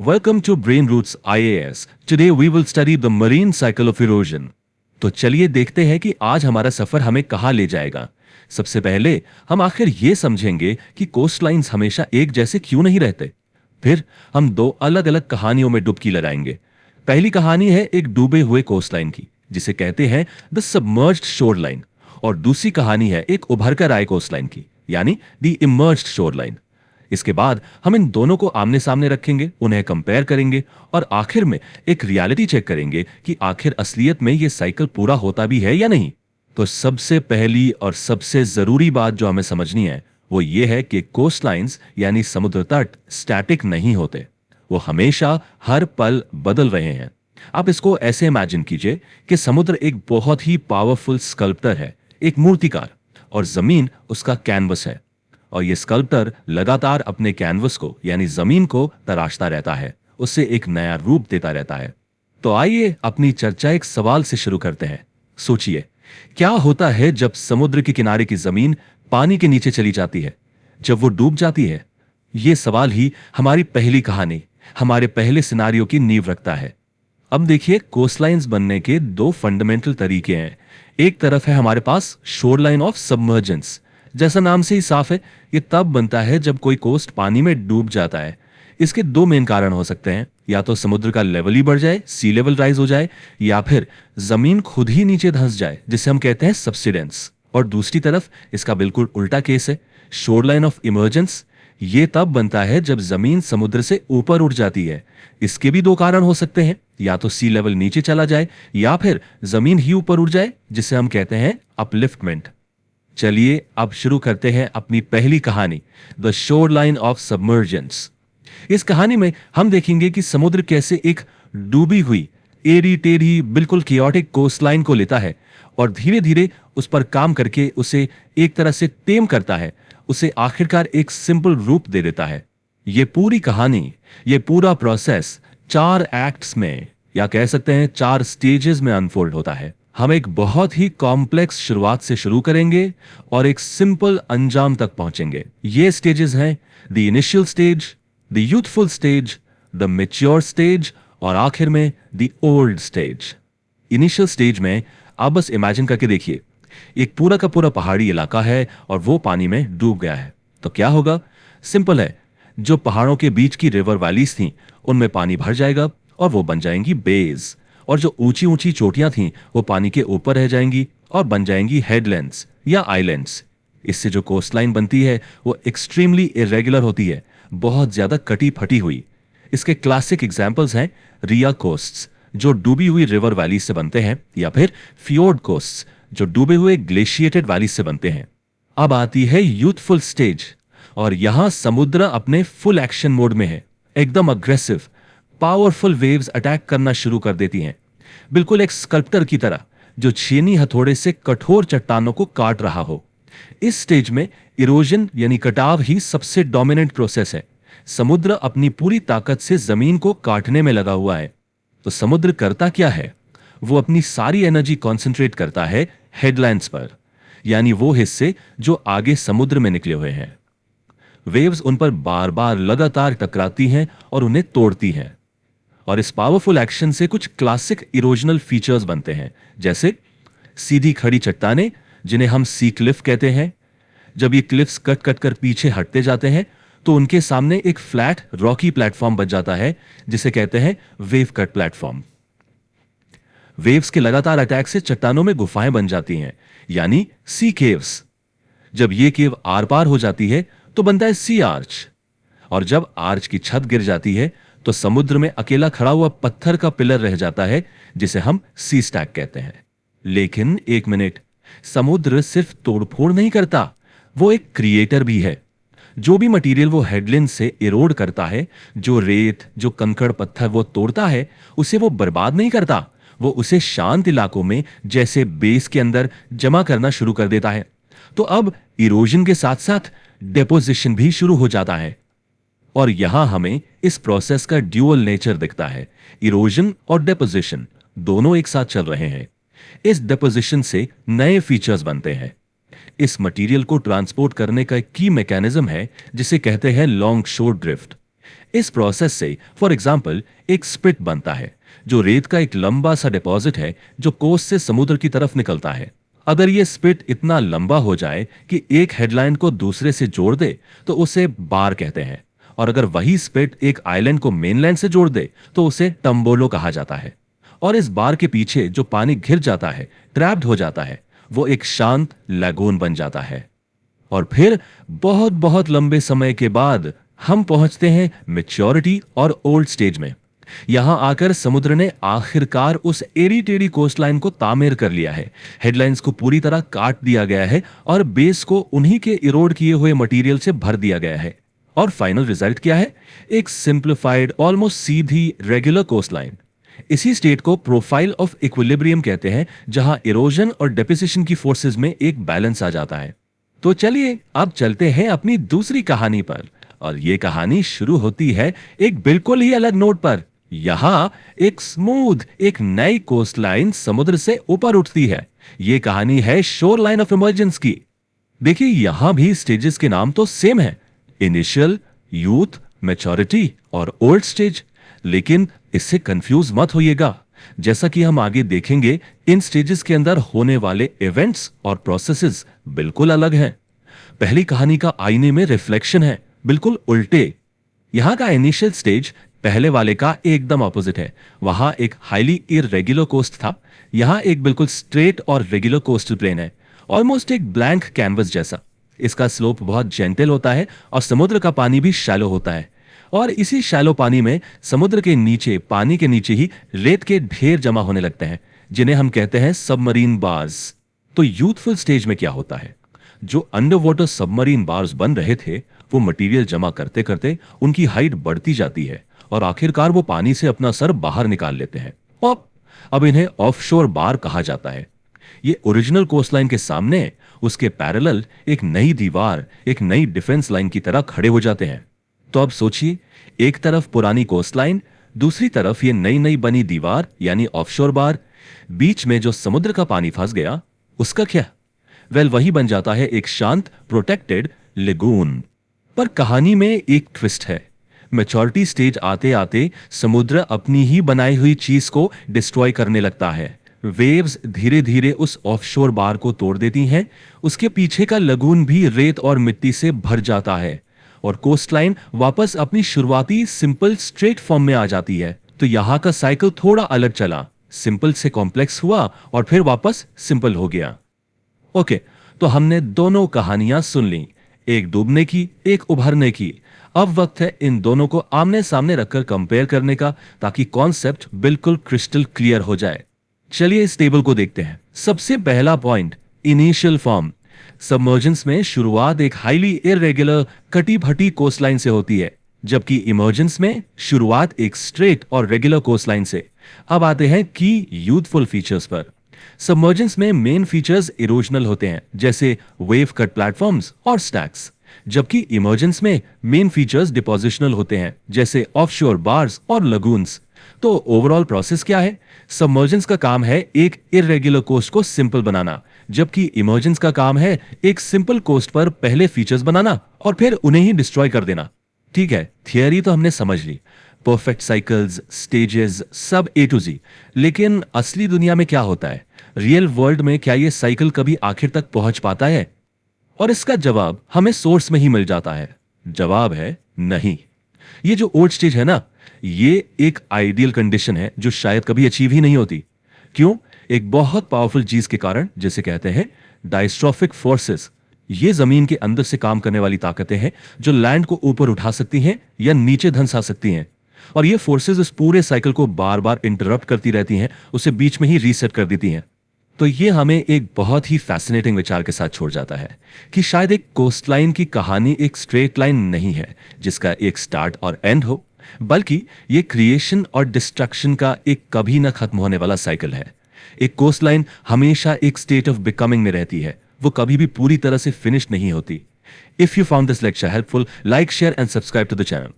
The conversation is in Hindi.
Welcome to Brain Roots IAS. Today we will study the marine cycle of erosion. तो चलिए देखते हैं कि आज हमारा सफर हमें कहाँ ले जाएगा। सबसे पहले हम आखिर ये समझेंगे कि कोस्टलाइंस हमेशा एक जैसे क्यों नहीं रहते। फिर हम दो अलग अलग कहानियों में डुबकी लगाएंगे। पहली कहानी है एक डूबे हुए कोस्टलाइन की, जिसे कहते हैं द सबमर्ज्ड शोरलाइन, और दूसरी कहानी है एक उभर कर आए कोस्टलाइन की, यानी द इमर्ज्ड शोरलाइन। इसके बाद हम इन दोनों को आमने सामने रखेंगे, उन्हें कंपेयर करेंगे और आखिर में एक रियलिटी चेक करेंगे कि आखिर असलियत में ये साइकिल पूरा होता भी है या नहीं। तो सबसे पहली और सबसे जरूरी बात जो हमें समझनी है वो ये है कि कोस्टलाइंस यानी समुद्र तट स्टैटिक नहीं होते, वो हमेशा हर पल बदल रहे हैं। आप इसको ऐसे इमेजिन कीजिए कि समुद्र एक बहुत ही पावरफुल स्कल्प्टर है, एक मूर्तिकार, और जमीन उसका कैनवस है। और ये स्कल्प्टर लगातार अपने कैनवस को यानी जमीन को तराशता रहता है, उससे एक नया रूप देता रहता है। तो आइए अपनी चर्चा एक सवाल से शुरू करते हैं। सोचिए, क्या होता है जब समुद्र के किनारे की जमीन पानी के नीचे चली जाती है, जब वो डूब जाती है? ये सवाल ही हमारी पहली कहानी, हमारे पहले सिनारियो की नींव रखता है। अब देखिए, कोस्टलाइंस बनने के दो फंडामेंटल तरीके हैं। एक तरफ है हमारे पास शोरलाइन ऑफ सबमर्जेंस, जैसा नाम से ही साफ है, ये तब बनता है जब कोई कोस्ट पानी में डूब जाता है। इसके दो मेन कारण हो सकते हैं, या तो समुद्र का लेवल ही बढ़ जाए, सी लेवल राइज हो जाए, या फिर जमीन खुद ही नीचे धंस जाए, जिसे हम कहते हैं सबसिडेंस। और दूसरी तरफ इसका बिल्कुल उल्टा केस है, शोरलाइन ऑफ इमर्जेंस। ये तब बनता है जब जमीन समुद्र से ऊपर उठ जाती है। इसके भी दो कारण हो सकते हैं, या तो सी लेवल नीचे चला जाए या फिर जमीन ही ऊपर उठ जाए, जिसे हम कहते हैं अपलिफ्टमेंट। चलिए अब शुरू करते हैं अपनी पहली कहानी, द शोरलाइन ऑफ सबमर्जेंस। इस कहानी में हम देखेंगे कि समुद्र कैसे एक डूबी हुई, एरी टेढ़ी, बिल्कुल कियोटिक कोस्टलाइन को लेता है और धीरे धीरे उस पर काम करके उसे एक तरह से टेम करता है, उसे आखिरकार एक सिंपल रूप दे देता है। ये पूरी कहानी, ये पूरा प्रोसेस 4 एक्ट्स में, या कह सकते हैं 4 स्टेजेस में अनफोल्ड होता है। हम एक बहुत ही कॉम्प्लेक्स शुरुआत से शुरू करेंगे और एक सिंपल अंजाम तक पहुंचेंगे। ये स्टेजेस हैं the initial stage, the youthful stage, the mature stage और आखिर में the old stage. Initial stage में आप बस इमेजिन करके देखिए, एक पूरा का पूरा पहाड़ी इलाका है और वो पानी में डूब गया है। तो क्या होगा? सिंपल है, जो पहाड़ों के बीच की रिवर वैलीज थी उनमें पानी भर जाएगा और वो बन जाएंगी बेज, और जो ऊंची ऊंची चोटियां थीं वो पानी के ऊपर रह जाएंगी और बन जाएंगी हेडलैंड्स या आइलैंड्स। इससे जो कोस्टलाइन बनती है वो एक्सट्रीमली इरेगुलर होती है, बहुत ज्यादा कटी फटी हुई। इसके क्लासिक एग्जांपल्स हैं रिया कोस्ट्स, जो डूबी हुई रिवर वैली से बनते हैं, या फिर फियोर्ड कोस्ट्स, जो डूबे हुए ग्लेशिएटेड वैली से बनते हैं। अब आती है यूथफुल स्टेज, और यहां समुद्र अपने फुल एक्शन मोड में है, एकदम अग्रेसिव, पावरफुल वेव्स अटैक करना शुरू कर देती हैं, बिल्कुल एक स्कल्प्टर की तरह जो छेनी हथौड़े से कठोर चट्टानों को काट रहा हो। इस स्टेज में इरोजन यानी कटाव ही सबसे डोमिनेंट प्रोसेस है। समुद्र अपनी पूरी ताकत से जमीन को काटने में लगा हुआ है। तो समुद्र करता क्या है? वो अपनी सारी एनर्जी कॉन्सेंट्रेट करता है हेडलैंड्स पर, यानी वो हिस्से जो आगे समुद्र में निकले हुए हैं। वेव्स उन पर बार बार लगातार टकराती हैं और उन्हें तोड़ती हैं। और इस पावरफुल एक्शन से कुछ क्लासिक इरोजनल फीचर्स बनते हैं, जैसे सीधी खड़ी चट्टानें, जिन्हें हम सी क्लिफ कहते हैं। जब ये क्लिफ्स कट कट कर पीछे हटते जाते हैं तो उनके सामने एक फ्लैट रॉकी प्लेटफॉर्म बच जाता है, जिसे कहते हैं वेव कट प्लेटफॉर्म। वेव्स के लगातार अटैक से चट्टानों में गुफाएं बन जाती हैं, यानी सी केव्स। जब ये केव आर पार हो जाती है तो बनता है सी आर्च, और जब आर्च की छत गिर जाती है तो समुद्र में अकेला खड़ा हुआ पत्थर का पिलर रह जाता है, जिसे हम सी स्टैक कहते हैं। लेकिन एक मिनट, समुद्र सिर्फ तोड़फोड़ नहीं करता, वो एक क्रिएटर भी है। जो भी मटेरियल वो हेडलैंड से इरोड करता है, जो रेत, जो कंकड़ पत्थर वो तोड़ता है, उसे वो बर्बाद नहीं करता, वो उसे शांत इलाकों में जैसे बेस के अंदर जमा करना शुरू कर देता है। तो अब इरोजन के साथ साथ डेपोजिशन भी शुरू हो जाता है। और यहां हमें इस प्रोसेस का ड्यूअल नेचर दिखता है। इरोजन और डेपोजिशन दोनों एक साथ चल रहे हैं। इस डिपोजिशन से नए फीचर्स बनते हैं। इस मटेरियल को ट्रांसपोर्ट करने का एक की मैकेनिज्म है जिसे कहते हैं लॉन्ग शोर ड्रिफ्ट। इस प्रोसेस से फॉर एग्जांपल एक स्पिट बनता है जो रेत का एक लंबा सा डिपॉजिट है जो कोस्ट से समुद्र की तरफ निकलता है। अगर ये स्पिट इतना लंबा हो जाए कि एक हेडलाइन को दूसरे से जोड़ दे तो उसे बार कहते हैं, और अगर वही स्पिट एक आइलैंड को मेनलैंड से जोड़ दे तो उसे टम्बोलो कहा जाता है। और इस बार के पीछे जो पानी घिर जाता है, ट्रैप्ड हो जाता है, वो एक शांत लैगून बन जाता है। और फिर बहुत बहुत लंबे समय के बाद हम पहुंचते हैं मैच्योरिटी और ओल्ड स्टेज में। यहां आकर समुद्र ने आखिरकार उस एड़ी टेढ़ी कोस्टलाइन को तामीर कर लिया है। हेडलाइंस को पूरी तरह काट दिया गया है और बेस को उन्हीं के इरोड किए हुए मटेरियल से भर दिया गया है। और फाइनल रिजल्ट क्या है? एक सिंप्लीफाइड, ऑलमोस्ट सीधी रेगुलर कोस्टलाइन। इसी स्टेट को प्रोफाइल ऑफ इक्विलिब्रियम कहते हैं, जहां इरोजन और डेपोजिशन की फोर्सेस में एक बैलेंस आ जाता है। तो चलिए अब चलते हैं अपनी दूसरी कहानी पर, और यह कहानी शुरू होती है एक बिल्कुल ही अलग नोट पर। यहां एक स्मूथ, एक नई कोस्टलाइन समुद्र से ऊपर उठती है। यह कहानी है शोर लाइन ऑफ इमर्जेंस की। देखिए, यहां भी स्टेजेस के नाम तो सेम है, इनिशियल, यूथ, मैच्योरिटी और ओल्ड स्टेज। लेकिन इससे कंफ्यूज मत होइएगा। जैसा कि हम आगे देखेंगे, इन स्टेजेस के अंदर होने वाले इवेंट्स और प्रोसेसेस बिल्कुल अलग हैं। पहली कहानी का आईने में रिफ्लेक्शन है, बिल्कुल उल्टे। यहां का इनिशियल स्टेज पहले वाले का एकदम ऑपोजिट है। वहां एक हाईली इररेगुलर कोस्ट था, यहां एक बिल्कुल स्ट्रेट और रेगुलर कोस्टल प्लेन है, ऑलमोस्ट एक ब्लैंक कैनवस जैसा। इसका स्लोप बहुत जेंटल होता है और समुद्र का पानी भी शैलो होता है। और इसी शैलो पानी में समुद्र के नीचे, पानी के नीचे ही रेत के ढेर जमा होने लगते हैं, जिन्हें हम कहते हैं सबमरीन बार्स। तो यूथफुल स्टेज में क्या होता है? जो अंडर वाटर सबमरीन बार्स बन रहे थे, वो मटेरियल जमा करते करते उनकी हाइट बढ़ती जाती है और आखिरकार वो पानी से अपना सर बाहर निकाल लेते हैं। और अब इन्हें ऑफशोर बार कहा जाता है। ये ओरिजिनल कोस्टलाइन के सामने, उसके पैरेलल एक नई दीवार, एक नई डिफेंस लाइन की तरह खड़े हो जाते हैं। तो अब सोचिए, एक तरफ पुरानी कोस्टलाइन, दूसरी तरफ ये नई नई बनी दीवार यानी ऑफशोर बार। बीच में जो समुद्र का पानी फंस गया, उसका क्या? वेल, वही बन जाता है एक शांत, प्रोटेक्टेड लेगून। पर कहानी में एक ट्विस्ट है। मैच्योरिटी स्टेज आते आते समुद्र अपनी ही बनाई हुई चीज को डिस्ट्रॉय करने लगता है। वेव्स धीरे धीरे उस ऑफशोर बार को तोड़ देती हैं। उसके पीछे का लगून भी रेत और मिट्टी से भर जाता है और कोस्टलाइन वापस अपनी शुरुआती सिंपल स्ट्रेट फॉर्म में आ जाती है। तो यहां का साइकिल थोड़ा अलग चला, सिंपल से कॉम्प्लेक्स हुआ और फिर वापस सिंपल हो गया। ओके, तो हमने दोनों कहानियां सुन ली, एक डूबने की, एक उभरने की। अब वक्त है इन दोनों को आमने सामने रखकर कंपेयर करने का, ताकि कॉन्सेप्ट बिल्कुल क्रिस्टल क्लियर हो जाए। चलिए इस टेबल को देखते हैं। सबसे पहला पॉइंट, इनिशियल फॉर्म। सबमर्जेंस में शुरुआत एक हाईली इररेगुलर, कटी भटी कोस्टलाइन से होती है, जबकि इमर्जेंस में शुरुआत एक स्ट्रेट और रेगुलर कोस्टलाइन से। अब आते हैं की यूथफुल फीचर्स पर। सबमर्जेंस में मेन फीचर्स इरोजनल होते हैं, जैसे वेव कट प्लेटफॉर्म्स और स्टैक्स, जबकि इमर्जेंस में मेन फीचर्स डिपोजिशनल होते हैं, जैसे ऑफशोर बार्स और लगून्स। तो ओवरऑल प्रोसेस क्या है? सबमर्जेंस का काम है एक इररेगुलर कोस्ट को सिंपल बनाना, जबकि इमर्जेंस का काम है एक सिंपल कोस्ट पर पहले फीचर्स बनाना और फिर उन्हें ही डिस्ट्रॉय कर देना। ठीक है, थियरी तो हमने समझ ली, परफेक्ट साइकिल्स, स्टेजेस, सब ए टू जी। लेकिन असली दुनिया में क्या होता है? रियल वर्ल्ड में क्या ये साइकिल कभी आखिर तक पहुंच पाता है? और इसका जवाब हमें सोर्स में ही मिल जाता है। जवाब है नहीं। ये जो ओल्ड स्टेज है ना, ये एक आइडियल कंडीशन है जो शायद कभी अचीव ही नहीं होती। क्यों? एक बहुत पावरफुल चीज के कारण, जिसे कहते हैं डायस्ट्रॉफिक फोर्सेस। ये जमीन के अंदर से काम करने वाली ताकतें हैं जो लैंड को ऊपर उठा सकती हैं या नीचे धंसा सकती हैं। और ये फोर्सेस इस पूरे साइकिल को बार बार इंटरप्ट करती रहती हैं, उसे बीच में ही रीसेट कर देती हैं। तो ये हमें एक बहुत ही फैसिनेटिंग विचार के साथ छोड़ जाता है कि शायद एक कोस्टलाइन की कहानी एक स्ट्रेट लाइन नहीं है जिसका एक स्टार्ट और एंड हो, बल्कि ये क्रिएशन और डिस्ट्रक्शन का एक कभी ना खत्म होने वाला साइकिल है। एक कोस्टलाइन हमेशा एक स्टेट ऑफ बिकमिंग में रहती है, वो कभी भी पूरी तरह से फिनिश नहीं होती। If you found this lecture helpful, like, share and subscribe to the channel.